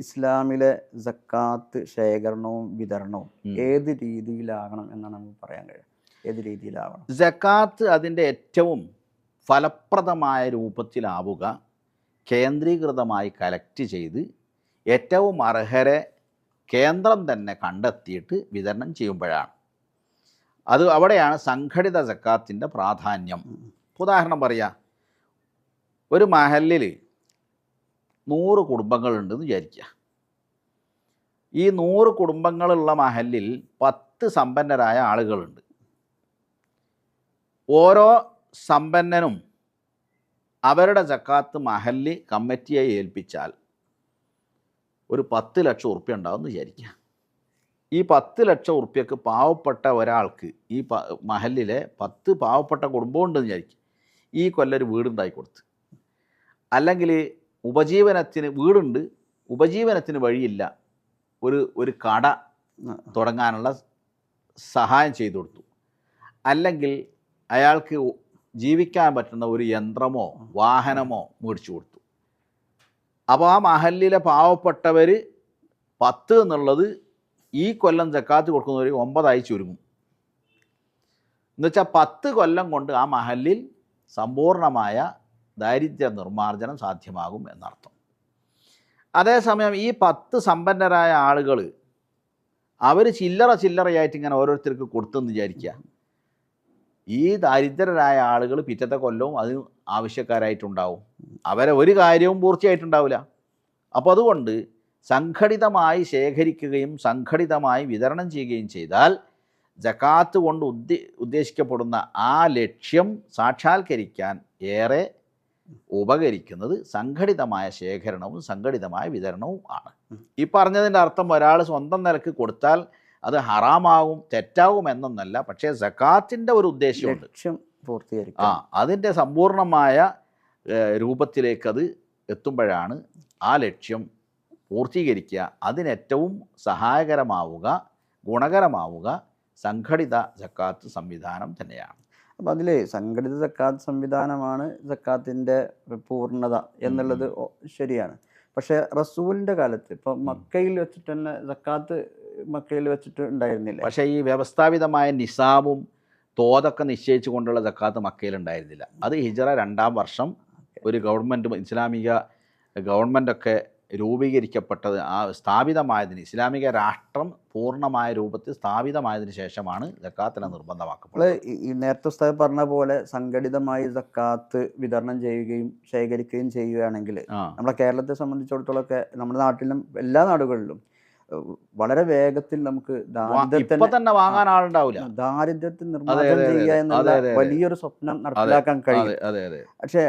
ഇസ്ലാമിലെ സക്കാത്ത് ശേഖരണവും വിതരണവും ഉം. ഏത് രീതിയിലാകണം എന്നാണ് നമുക്ക് പറയാൻ കഴിയുക? ഏത് രീതിയിലാവണം? സക്കാത്ത് അതിൻ്റെ ഏറ്റവും ഫലപ്രദമായ രൂപത്തിലാവുക കേന്ദ്രീകൃതമായി കലക്ട് ചെയ്ത് ഏറ്റവും അർഹരെ കേന്ദ്രം തന്നെ കണ്ടെത്തിയിട്ട് വിതരണം ചെയ്യുമ്പോഴാണ്. അവിടെയാണ് സംഘടിത സക്കാത്തിൻ്റെ പ്രാധാന്യം. ഉദാഹരണം പറയാം, ഒരു മഹല്ലിൽ 100 കുടുംബങ്ങളുണ്ടെന്ന് വിചാരിക്കുക. ഈ 100 കുടുംബങ്ങളുള്ള മഹല്ലിൽ 10 സമ്പന്നരായ ആളുകളുണ്ട്. ഓരോ സമ്പന്നനും അവരുടെ സക്കാത്ത് മഹല്ല് കമ്മിറ്റിയെ ഏൽപ്പിച്ചാൽ ഒരു 10 ലക്ഷം ഉറുപ്പ്യ ഉണ്ടാവുമെന്ന് വിചാരിക്കുക. ഈ 10 ലക്ഷം ഉറുപ്പ്യക്ക് പാവപ്പെട്ട ഒരാൾക്ക് ഈ മഹല്ലിലെ 10 പാവപ്പെട്ട കുടുംബമുണ്ടെന്ന് വിചാരിക്കുക. ഈ കൊല്ലം ഒരു വീടുണ്ടാക്കി കൊടുത്ത്, അല്ലെങ്കിൽ ഉപജീവനത്തിന് വീടുണ്ട്, ഉപജീവനത്തിന് വഴിയില്ല, ഒരു കട തുടങ്ങാനുള്ള സഹായം ചെയ്തു കൊടുത്തു, അല്ലെങ്കിൽ അയാൾക്ക് ജീവിക്കാൻ പറ്റുന്ന ഒരു യന്ത്രമോ വാഹനമോ മേടിച്ചു കൊടുത്തു. അപ്പോൾ ആ മഹല്ലിലെ പാവപ്പെട്ടവർ 10 എന്നുള്ളത് ഈ കൊല്ലം സക്കാത്ത് കൊടുക്കുന്നവർ 9 ചുരുങ്ങും. എന്നുവെച്ചാൽ 10 കൊല്ലം കൊണ്ട് ആ മഹല്ലിൽ സമ്പൂർണമായ ദാരിദ്ര്യ നിർമ്മാർജ്ജനം സാധ്യമാകും എന്നർത്ഥം. അതേസമയം ഈ 10 സമ്പന്നരായ ആളുകൾ അവർ ചില്ലറയായിട്ട് ഇങ്ങനെ ഓരോരുത്തർക്ക് കൊടുത്തെന്ന് വിചാരിക്കുക. ഈ ദാരിദ്ര്യരായ ആളുകൾ പിറ്റത്തെ കൊല്ലവും അതിന് ആവശ്യക്കാരായിട്ടുണ്ടാവും. അവരെ ഒരു കാര്യവും പൂർത്തിയായിട്ടുണ്ടാവില്ല. അപ്പോൾ അതുകൊണ്ട് സംഘടിതമായി ശേഖരിക്കുകയും സംഘടിതമായി വിതരണം ചെയ്യുകയും ചെയ്താൽ സക്കാത്ത് കൊണ്ട് ഉദ്ദേശിക്കപ്പെടുന്ന ആ ലക്ഷ്യം സാക്ഷാത്കരിക്കാൻ ഏറെ ഉപകരിക്കുന്നത് സംഘടിതമായ ശേഖരണവും സംഘടിതമായ വിതരണവും ആണ്. ഈ പറഞ്ഞതിൻ്റെ അർത്ഥം ഒരാൾ സ്വന്തം നിലക്ക് കൊടുത്താൽ അത് ഹറാമാവും തെറ്റാവും എന്നൊന്നല്ല. പക്ഷേ സക്കാത്തിൻ്റെ ഒരു ഉദ്ദേശമുണ്ട്, ലക്ഷ്യം പൂർത്തീകരിക്കുക. അതിൻ്റെ സമ്പൂർണമായ രൂപത്തിലേക്ക് അത് എത്തുമ്പോഴാണ് ആ ലക്ഷ്യം പൂർത്തീകരിക്കുക. അതിനേറ്റവും സഹായകരമാവുക, ഗുണകരമാവുക സംഘടിത സക്കാത്ത് സംവിധാനം തന്നെയാണ്. അപ്പം അതിൽ സംഘടിത സക്കാത്ത് സംവിധാനമാണ് സക്കാത്തിൻ്റെ പൂർണ്ണത എന്നുള്ളത് ശരിയാണ്. പക്ഷേ റസൂലിൻ്റെ കാലത്ത് ഇപ്പം മക്കയിൽ വെച്ചിട്ട് തന്നെ സക്കാത്ത് മക്കയിൽ വെച്ചിട്ട് ഉണ്ടായിരുന്നില്ല. പക്ഷേ ഈ വ്യവസ്ഥാപിതമായ നിസാബും തോതൊക്കെ നിശ്ചയിച്ചു കൊണ്ടുള്ള സക്കാത്ത് മക്കയിൽ ഉണ്ടായിരുന്നില്ല. അത് ഹിജറ 2-ാം വർഷം ഒരു ഗവൺമെൻറ്, ഇസ്ലാമിക ഗവൺമെൻറ്റൊക്കെ രൂപീകരിക്കപ്പെട്ടത്, സ്ഥാപിതമായതിന്, ഇസ്ലാമിക രാഷ്ട്രം പൂർണ്ണമായ രൂപത്തിൽ സ്ഥാപിതമായതിനു ശേഷമാണ് സക്കാത്തിനെ നിർബന്ധമാക്കപ്പെടുന്നത്. ഈ നേരത്തെ ഉസ്താദ് പറഞ്ഞ പോലെ സംഘടിതമായി സക്കാത്ത് വിതരണം ചെയ്യുകയും ശേഖരിക്കുകയും ചെയ്യുകയാണെങ്കിൽ നമ്മുടെ കേരളത്തെ സംബന്ധിച്ചിടത്തോളമൊക്കെ നമ്മുടെ നാട്ടിലും എല്ലാ നാടുകളിലും വളരെ വേഗത്തിൽ നമുക്ക് തന്നെ വാങ്ങാൻ ആളുണ്ടാവില്ല. ദാരിദ്ര്യത്തിൽ നിർമ്മാർജ്ജനം ചെയ്യുക എന്നുള്ള വലിയൊരു സ്വപ്നം നടപ്പിലാക്കാൻ കഴിയും. പക്ഷേ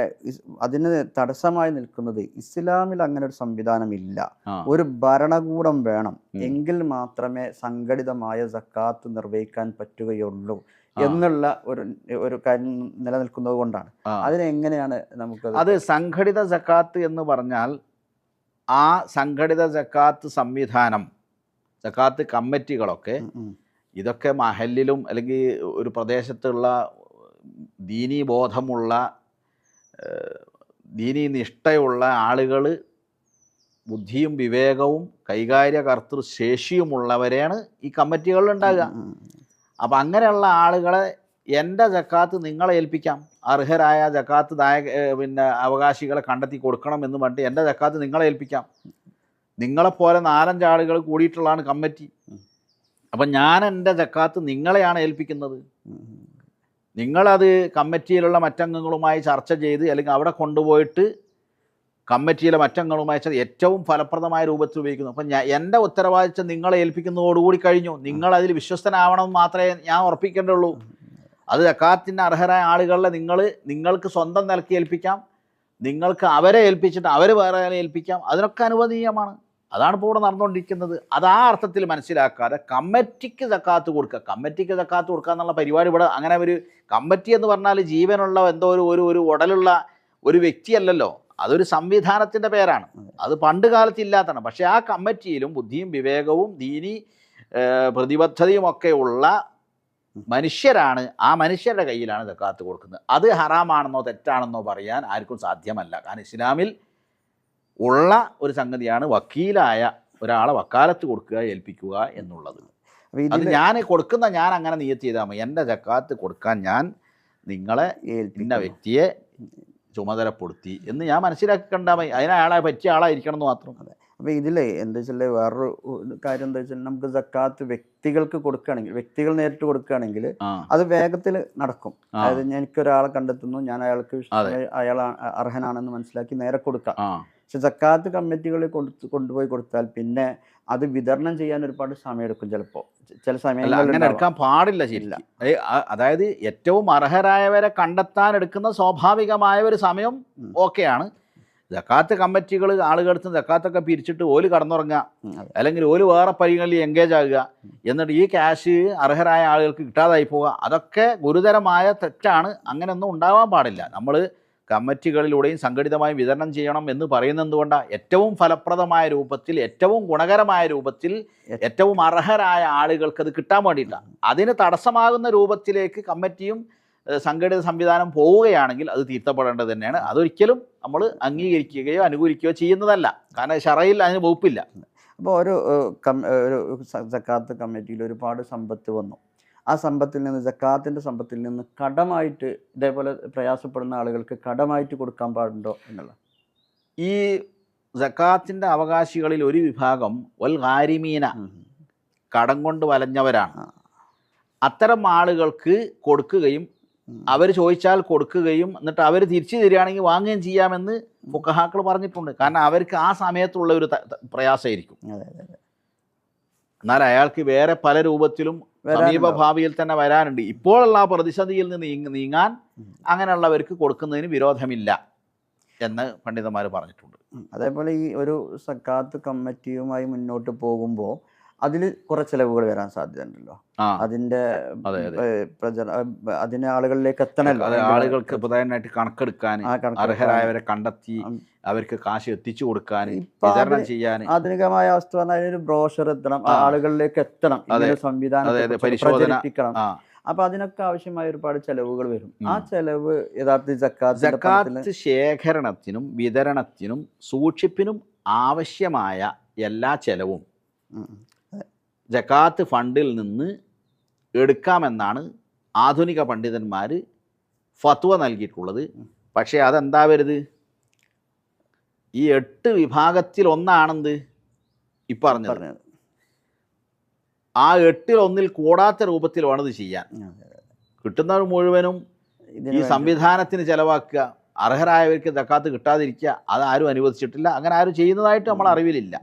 അതിന് തടസ്സമായി നിൽക്കുന്നത് ഇസ്ലാമിൽ അങ്ങനെ ഒരു സംവിധാനം ഇല്ല. ഒരു ഭരണകൂടം വേണം, എങ്കിൽ മാത്രമേ സംഘടിതമായ സക്കാത്ത് നിർവഹിക്കാൻ പറ്റുകയുള്ളൂ എന്നുള്ള ഒരു കാര്യം നിലനിൽക്കുന്നത് കൊണ്ടാണ്. അതിനെങ്ങനെയാണ് നമുക്ക് അത് സംഘടിത സക്കാത്ത് എന്ന് പറഞ്ഞാൽ ആ സംഘടിത സക്കാത്ത് സംവിധാനം, സക്കാത്ത് കമ്മിറ്റികളൊക്കെ ഇതൊക്കെ മഹല്ലിലും അല്ലെങ്കിൽ ഒരു പ്രദേശത്തുള്ള ദീനീ ബോധമുള്ള ദീനീ നിഷ്ഠയുള്ള ആളുകൾ, ബുദ്ധിയും വിവേകവും കൈകാര്യകർത്തൃ ശേഷിയുമുള്ളവരെയാണ് ഈ കമ്മിറ്റികളിലുണ്ടാകുക. അപ്പം അങ്ങനെയുള്ള ആളുകളെ എൻ്റെ സക്കാത്ത് നിങ്ങളെ ഏൽപ്പിക്കാം, അർഹരായ സക്കാത്ത് അവകാശികളെ കണ്ടെത്തി കൊടുക്കണം എന്ന് പറഞ്ഞിട്ട് എൻ്റെ സക്കാത്ത് നിങ്ങളെ ഏൽപ്പിക്കാം. നിങ്ങളെപ്പോലെ 4-5 ആളുകൾ കൂടിയിട്ടുള്ളതാണ് കമ്മിറ്റി. അപ്പം ഞാൻ എൻ്റെ സക്കാത്ത് നിങ്ങളെയാണ് ഏൽപ്പിക്കുന്നത്. നിങ്ങളത് കമ്മിറ്റിയിലുള്ള മറ്റംഗങ്ങളുമായി ചർച്ച ചെയ്ത് അല്ലെങ്കിൽ അവിടെ കൊണ്ടുപോയിട്ട് കമ്മിറ്റിയിലെ മറ്റംഗങ്ങളുമായി ഏറ്റവും ഫലപ്രദമായ രൂപത്തിൽ ഉപയോഗിക്കുന്നു. അപ്പം എൻ്റെ ഉത്തരവാദിത്വം നിങ്ങളെ ഏൽപ്പിക്കുന്നതോടുകൂടി കഴിഞ്ഞു. നിങ്ങളതിൽ വിശ്വസ്തനാവണമെന്ന് മാത്രമേ ഞാൻ ഉറപ്പിക്കേണ്ടുള്ളൂ. അത് സക്കാത്തിന് അർഹരായ ആളുകളെ നിങ്ങൾക്ക് സ്വന്തം നിലയ്ക്ക് ഏൽപ്പിക്കാം, നിങ്ങൾക്ക് അവരെ ഏൽപ്പിച്ചിട്ട് അവർ വേറെ ഏൽപ്പിക്കാം. അതിനൊക്കെ അനുവദനീയമാണ്. അതാണ് ഇപ്പോൾ ഇവിടെ നടന്നുകൊണ്ടിരിക്കുന്നത്. അത് ആ അർത്ഥത്തിൽ മനസ്സിലാക്കാതെ കമ്മിറ്റിക്ക് സക്കാത്ത് കൊടുക്കുക എന്നുള്ള പരിപാടി ഇവിടെ അങ്ങനെ ഒരു കമ്മിറ്റി എന്ന് പറഞ്ഞാൽ ജീവനുള്ള എന്തോ ഒരു ഉടലുള്ള ഒരു വ്യക്തിയല്ലല്ലോ, അതൊരു സംവിധാനത്തിൻ്റെ പേരാണ്. അത് പണ്ട് കാലത്ത് ഇല്ലാത്തതാണ്. പക്ഷേ ആ കമ്മിറ്റിയിലും ബുദ്ധിയും വിവേകവും ദീനി പ്രതിബദ്ധതയും ഒക്കെ ഉള്ള മനുഷ്യരാണ്. ആ മനുഷ്യരുടെ കയ്യിലാണ് സക്കാത്ത് കൊടുക്കുന്നത്. അത് ഹറാമാണെന്നോ തെറ്റാണെന്നോ പറയാൻ ആർക്കും സാധ്യമല്ല. കാരണം ഇസ്ലാമിൽ ഉള്ള ഒരു സംഗതിയാണ് വക്കീലായ ഒരാളെ വക്കാലത്ത് കൊടുക്കുക, ഏൽപ്പിക്കുക എന്നുള്ളത്. അത് ഞാൻ അങ്ങനെ നിയത്ത് ചെയ്താൽ മതി. എൻ്റെ സക്കാത്ത് കൊടുക്കാൻ ഞാൻ നിങ്ങളെ ഇന്ന വ്യക്തിയെ ചുമതലപ്പെടുത്തി എന്ന് ഞാൻ മനസ്സിലാക്കി കണ്ടാൽ മതി. അതിനയാളെ പറ്റിയ ആളായിരിക്കണം എന്ന് മാത്രം. അപ്പോൾ ഇതിൽ എന്താ വെച്ചാൽ വേറൊരു കാര്യം എന്താ വെച്ചാൽ നമുക്ക് സക്കാത്ത് വ്യക്തികൾക്ക് കൊടുക്കുകയാണെങ്കിൽ, വ്യക്തികൾ നേരിട്ട് കൊടുക്കുകയാണെങ്കിൽ അത് വേഗത്തിൽ നടക്കും. അതായത് എനിക്കൊരാളെ കണ്ടെത്തുന്നു, ഞാൻ അയാൾക്ക് അയാൾ അർഹനാണെന്ന് മനസ്സിലാക്കി നേരെ കൊടുക്കാം. പക്ഷെ സക്കാത്ത് കമ്മിറ്റികളിൽ കൊണ്ടുപോയി കൊടുത്താൽ പിന്നെ അത് വിതരണം ചെയ്യാൻ ഒരുപാട് സമയമെടുക്കും. ചിലപ്പോൾ ചില സമയങ്ങളിൽ അങ്ങനെ എടുക്കാൻ പാടില്ല. ശരിയില്ല. അതായത് ഏറ്റവും അർഹരായവരെ കണ്ടെത്താൻ എടുക്കുന്ന സ്വാഭാവികമായ ഒരു സമയം ഓക്കെയാണ്. സക്കാത്ത് കമ്മിറ്റികൾ ആളുകൾക്ക് സക്കാത്തൊക്കെ പിരിച്ചിട്ട് ഓല് കടന്നുറങ്ങുക, അല്ലെങ്കിൽ ഓല് വേറെ പരിങ്ങളിൽ എൻഗേജ് ആകുക, എന്നിട്ട് ഈ ക്യാഷ് അർഹരായ ആളുകൾക്ക് കിട്ടാതായി പോവുക, അതൊക്കെ ഗുരുതരമായ തെറ്റാണ്. അങ്ങനെയൊന്നും ഉണ്ടാവാൻ പാടില്ല. നമ്മൾ കമ്മിറ്റികളിലൂടെയും സംഘടിതമായി വിതരണം ചെയ്യണം എന്ന് പറയുന്നത് എന്തുകൊണ്ടാണ്? ഏറ്റവും ഫലപ്രദമായ രൂപത്തിൽ, ഏറ്റവും ഗുണകരമായ രൂപത്തിൽ, ഏറ്റവും അർഹരായ ആളുകൾക്ക് അത് കിട്ടാൻ വേണ്ടിയിട്ടാണ്. അതിന് തടസ്സമാകുന്ന രൂപത്തിലേക്ക് കമ്മിറ്റിയും സംഘടിത സംവിധാനം പോവുകയാണെങ്കിൽ അത് തിരുത്തപ്പെടേണ്ടത് തന്നെയാണ്. അതൊരിക്കലും നമ്മൾ അംഗീകരിക്കുകയോ അനുകൂലിക്കുകയോ ചെയ്യുന്നതല്ല. കാരണം ശറയിൽ അതിന് വകുപ്പില്ല. അപ്പോൾ ഒരു സക്കാത്ത് കമ്മിറ്റിയിൽ ഒരുപാട് സമ്പത്ത് വന്നു. ആ സമ്പത്തിൽ നിന്ന്, സക്കാത്തിൻ്റെ സമ്പത്തിൽ നിന്ന് കടമായിട്ട് ഇതേപോലെ പ്രയാസപ്പെടുന്ന ആളുകൾക്ക് കടമായിട്ട് കൊടുക്കാൻ പാടുണ്ടോ എന്നുള്ള. ഈ സക്കാത്തിൻ്റെ അവകാശികളിൽ ഒരു വിഭാഗം വൽ ഗാരിമീന, കടം കൊണ്ട് വലഞ്ഞവരാണ്. അത്തരം ആളുകൾക്ക് കൊടുക്കുകയും അവർ ചോദിച്ചാൽ കൊടുക്കുകയും എന്നിട്ട് അവർ തിരിച്ചു തരികയാണെങ്കിൽ വാങ്ങുകയും ചെയ്യാമെന്ന് ഫുഖഹാക്കൾ പറഞ്ഞിട്ടുണ്ട്. കാരണം അവർക്ക് ആ സമയത്തുള്ള ഒരു പ്രയാസമായിരിക്കും. എന്നാൽ അയാൾക്ക് വേറെ പല രൂപത്തിലും സമീപ ഭാവിയിൽ തന്നെ വരാനുണ്ട്. ഇപ്പോഴുള്ള ആ പ്രതിസന്ധിയിൽ നിന്ന് നീങ്ങാൻ അങ്ങനെയുള്ളവർക്ക് കൊടുക്കുന്നതിന് വിരോധമില്ല എന്ന് പണ്ഡിതന്മാർ പറഞ്ഞിട്ടുണ്ട്. അതേപോലെ ഈ ഒരു സക്കാത്ത് കമ്മിറ്റിയുമായി മുന്നോട്ട് പോകുമ്പോൾ അതിൽ കുറെ ചിലവുകൾ വരാൻ സാധ്യതയുണ്ടല്ലോ. അതിന്റെ അതിന് ആളുകളിലേക്ക് എത്തണല്ലോ. ആളുകൾക്ക് പ്രധാനമായിട്ട് കണക്കെടുക്കാൻ, അർഹരായവരെ കണ്ടെത്തി അവർക്ക് കാശ് എത്തിച്ചു കൊടുക്കാൻ, വിതരണം ചെയ്യാൻ. ആധുനികമായ അവസ്ഥ പറഞ്ഞാൽ അതിനൊരു ബ്രോഷർ എത്തണം, ആളുകളിലേക്ക് എത്തണം, സംവിധാനം പ്രചരിപ്പിക്കണം. അപ്പൊ അതിനൊക്കെ ആവശ്യമായ ഒരുപാട് ചെലവുകൾ വരും. ആ ചെലവ് യഥാർത്ഥത്തിൽ സക്കാത്ത് ശേഖരണത്തിനും വിതരണത്തിനും സൂക്ഷിപ്പിനും ആവശ്യമായ എല്ലാ ചെലവും സക്കാത്ത് ഫണ്ടിൽ നിന്ന് എടുക്കാമെന്നാണ് ആധുനിക പണ്ഡിതന്മാർ ഫത്വ നൽകിയിട്ടുള്ളത്. പക്ഷേ അതെന്താ വരുത്? ഈ 8 വിഭാഗത്തിൽ ഒന്നാണെന്ത് ഈ പറഞ്ഞത്. ആ 8-ൽ 1-ൽ കൂടാത്ത രൂപത്തിൽ വേണത് ചെയ്യാൻ. കിട്ടുന്നവർ മുഴുവനും ഈ സംവിധാനത്തിന് ചെലവാക്കുക, അർഹരായവർക്ക് സക്കാത്ത് കിട്ടാതിരിക്കുക, അതാരും അനുവദിച്ചിട്ടില്ല. അങ്ങനെ ആരും ചെയ്യുന്നതായിട്ട് നമ്മൾ അറിവിലില്ല.